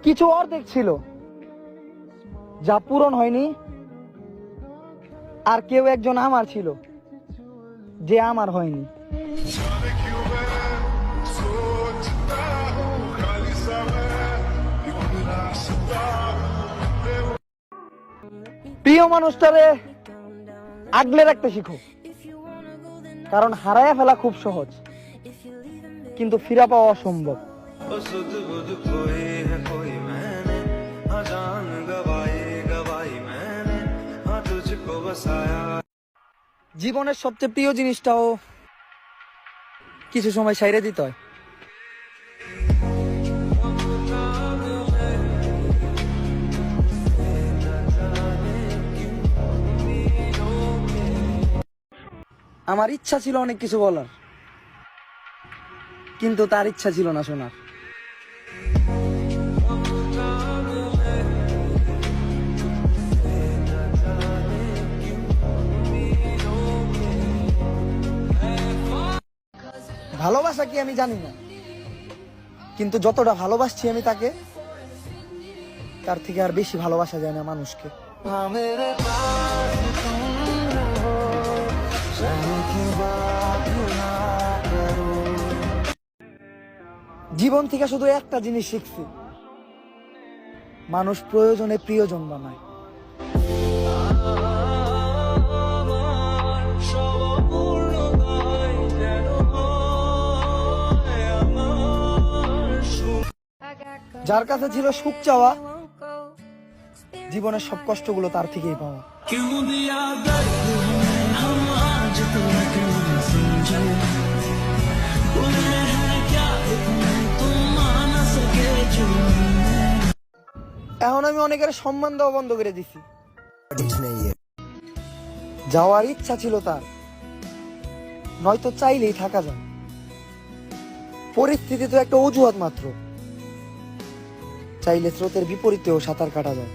কিছু অর্ধেক ছিল যা পূরণ হয়নি, আর কেউ একজন আমার ছিল যে আমার হয়নি। প্রিয় মানুষটারে আগলে রাখতে শিখো, কারণ হারায় ফেলা খুব সহজ, কিন্তু ফিরে পাওয়া অসম্ভব। জীবনের সবচেয়ে প্রিয় জিনিসটাও কিছু সময় সাইরে দিতে হয়। আমার ইচ্ছা ছিল অনেক কিছু বলার, কিন্তু তার ইচ্ছা ছিল না শোনার। ভালোবাসা কি আমি জানি না, কিন্তু যতটা ভালোবাসছি আমি তাকে, তার থেকে আর বেশি ভালোবাসা যায় না মানুষকে। জীবন থেকে শুধু একটা জিনিস শিখছি, মানুষ প্রয়োজনে প্রিয়জন বানায়। যার কাছে ছিল সুখ চাওয়া, জীবনের সব কষ্টগুলো তার থেকেই পাওয়া। এখন আমি অনেকের সম্মান দেওয়া বন্ধ করে দিছি। যাওয়ার ইচ্ছা ছিল তার, নয়তো চাইলেই থাকা যায়। পরিস্থিতি তো একটা অজুহাত মাত্র, চাইলে স্রোতের বিপরীতেও সাঁতার কাটা যায়।